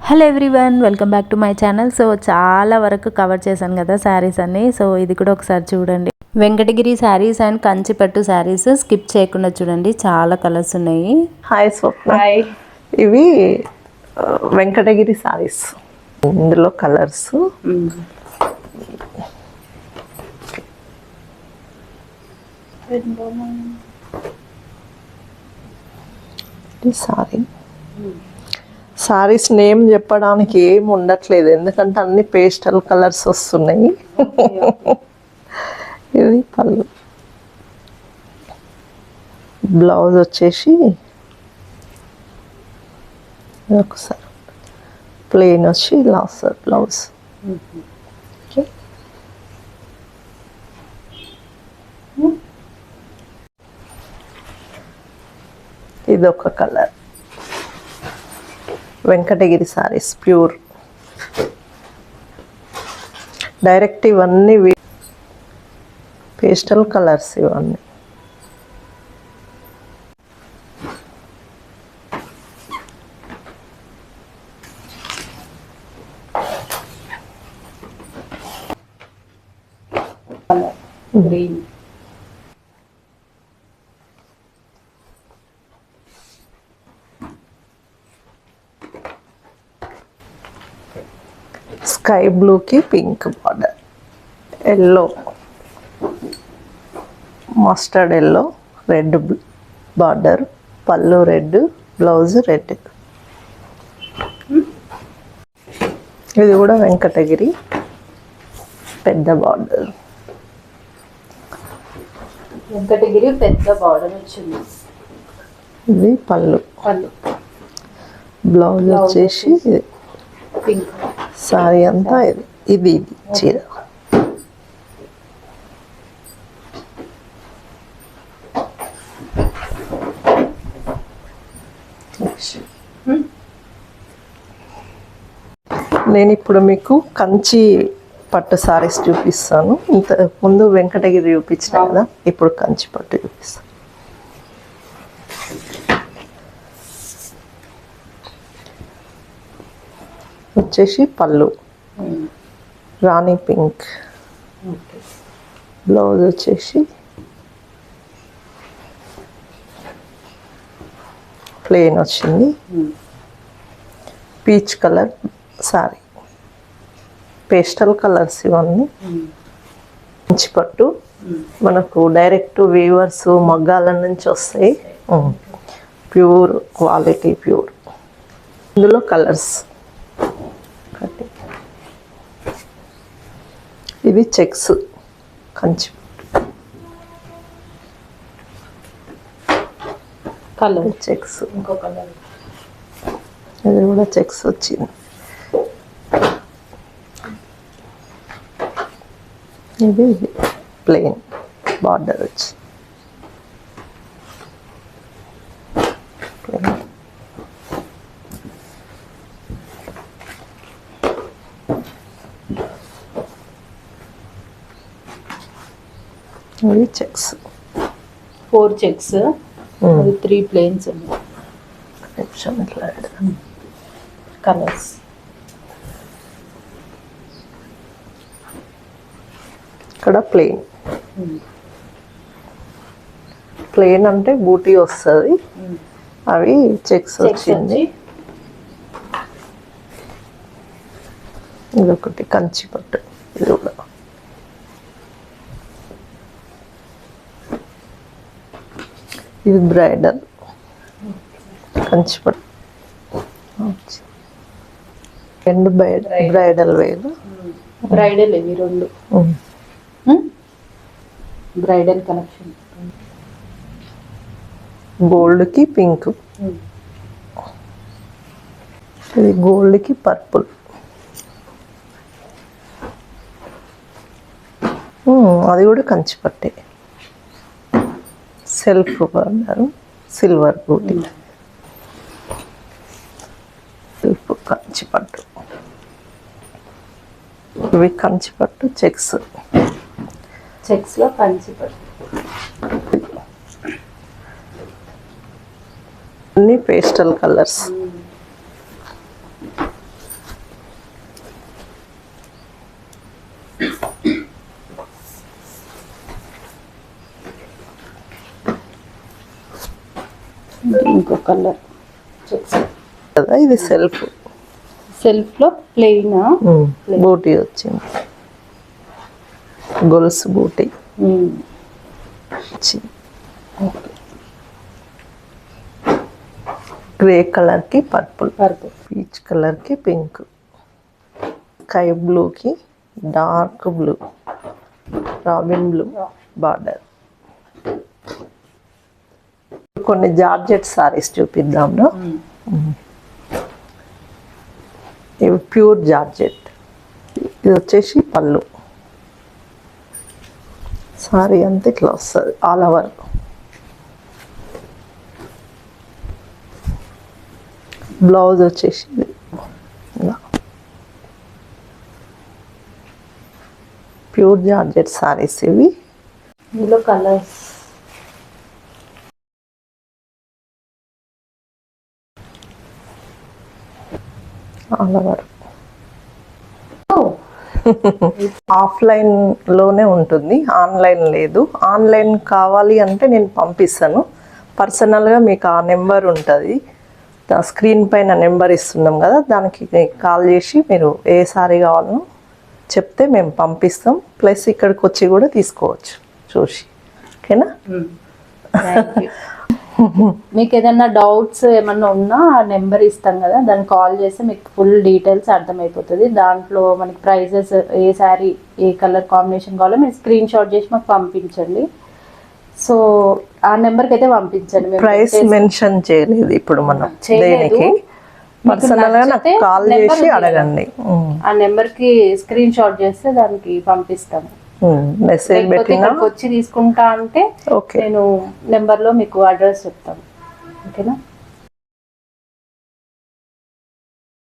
Hello everyone, welcome back to my channel. So చాలా వరకు cover చేశాను కదా శారీస్ అన్ని. సో ఇది కూడా ఒకసారి చూడండి. Venkatagiri saris and Kanchipattu saris skip చేయకుండా చూడండి, చాలా కలర్స్ ఉన్నాయి. హాయ్ స్వప్న. ఇవి వెంకటగిరి శారీస్. ఇందులో కలర్స్ సారీ సారీస్ నేమ్ చెప్పడానికి ఏం ఉండట్లేదు, ఎందుకంటే అన్ని పేస్టల్ కలర్స్ వస్తున్నాయి. ఇది పళ్ళు, బ్లౌజ్ వచ్చేసి ఒకసారి ప్లెయిన్ వచ్చి ఇలా వస్తుంది బ్లౌజ్. ఇది ఒక colour, Venkatagiri saris pure. Direct ఇవన్నీ పేస్టల్ కలర్స్ ఇవన్నీ. గ్రీన్, స్కై బ్లూకి pink border, yellow, mustard yellow, red border, పళ్ళు రెడ్, బ్లౌజ్ రెడ్. ఇది కూడా వెంకటగిరి పెద్ద బార్డర్. వెంకటగిరి పెద్ద బార్డర్ వచ్చింది. ఇది పళ్ళు, బ్లౌజ్ వచ్చేసి పింక్. సారీ అంతా ఇది చీర. నేను ఇప్పుడు మీకు కంచి పట్టు సారీస్ చూపిస్తాను. ఇంత ముందు వెంకటగిరి చూపించిన కదా, ఇప్పుడు కంచి పట్టు చూపిస్తాను. వచ్చేసి పళ్ళు రాణి పింక్, బ్లౌజ్ వచ్చేసి ప్లెయిన్ వచ్చింది. Peach colour sorry, pastel colours ఇవన్నీ. కంచి పట్టు మనకు డైరెక్ట్ వీవర్స్ మగ్గాల నుంచి వస్తాయి, ప్యూర్ క్వాలిటీ ప్యూర్. ఇందులో కలర్స్, ఇది చెక్స్ కంచి కలర్ చెక్స్, ఇంకో కలర్. ఇది కూడా చెక్స్ వచ్చింది. ఇది ప్లెయిన్ బార్డర్ వచ్చి ఇది చెక్స్, 4 చెక్స్, 3 ప్లేన్స్ ఉన్నాయి. ఇట్లా కలర్స్ ఇక్కడ ప్లెయిన్. ప్లెయిన్ అంటే బూటీ వస్తుంది, అవి చెక్స్ వచ్చింది. ఇదొకటి కంచి పట్టు, ఇది కూడా ఇది బ్రైడల్ కంచి పట్టు. రెండు బ్రైడల్ వేలు, బ్రైడల్ ఇవి రెండు బ్రైడల్ కలెక్షన్. గోల్డ్కి పింక్, ఇది గోల్డ్కి పర్పుల్. అది కూడా కంచి పట్టే, సెల్ఫ్ బార్డర్, సిల్వర్ బూటీ. సెల్ఫ్ కంచి పట్టు, ఇవి కంచి పట్టు చెక్స్. చెక్స్లో కంచి పట్టు. అన్ని పేస్టల్ కలర్స్. ఇంకో కలర్ కదా, ఇది సెల్ఫ్ సెల్ఫ్లో ప్లెయిన్ బూటీ వచ్చింది, గొలుసు బూటీ వచ్చింది. గ్రే కలర్కి పర్పుల్, పీచ్ కలర్కి పింక్, స్కై బ్లూకి dark blue, robin blue border. కొన్ని జార్జెట్ సారీస్ చూపిద్దాంలో. ఇవి ప్యూర్ జార్జెట్. ఇది వచ్చేసి పళ్ళు, సారీ అంతా ఇట్లా వస్తుంది ఆల్ ఓవర్. బ్లౌజ్ వచ్చేసి ఇలా ప్యూర్ జార్జెట్ సారీస్ ఇవి. ఇందులో కలర్స్ ఆల్ ఓవర్. ఆఫ్లైన్ లోనే ఉంటుంది, ఆన్లైన్ లేదు. ఆన్లైన్ కావాలి అంటే నేను పంపిస్తాను. పర్సనల్గా మీకు ఆ నెంబర్ ఉంటుంది, స్క్రీన్ పైన నెంబర్ ఇస్తున్నాం కదా, దానికి కాల్ చేసి మీరు ఏ సారీ కావాలనో చెప్తే మేము పంపిస్తాం. ప్లస్ ఇక్కడికి వచ్చి కూడా తీసుకోవచ్చు చూసి. ఓకేనా? మీకు ఏదైనా డౌట్స్ ఏమన్నా ఉన్నా ఆ నెంబర్ ఇస్తాం కదా, దాన్ని కాల్ చేస్తే మీకు ఫుల్ డీటెయిల్స్ అర్థమైపోతుంది. దాంట్లో మనకి ప్రైజెస్, ఏ శారీ ఏ కలర్ కాంబినేషన్ కావాలో మీరు స్క్రీన్ షాట్ చేసి మాకు పంపించండి. సో ఆ నెంబర్కి అయితే పంపించండి. ప్రైస్ మెన్షన్ చేయలేదు ఇప్పుడు మనం దేనికి, పర్సనల్ గా నాకు కాల్ చేసి అడగండి. ఆ నెంబర్కి స్క్రీన్ షాట్ చేస్తే దానికి పంపిస్తాము. మెసేజ్ పెట్టినా వచ్చి తీసుకుంటా అంటే నేను నెంబర్లో మీకు అడ్రస్ చెప్తాను. ఓకేనా?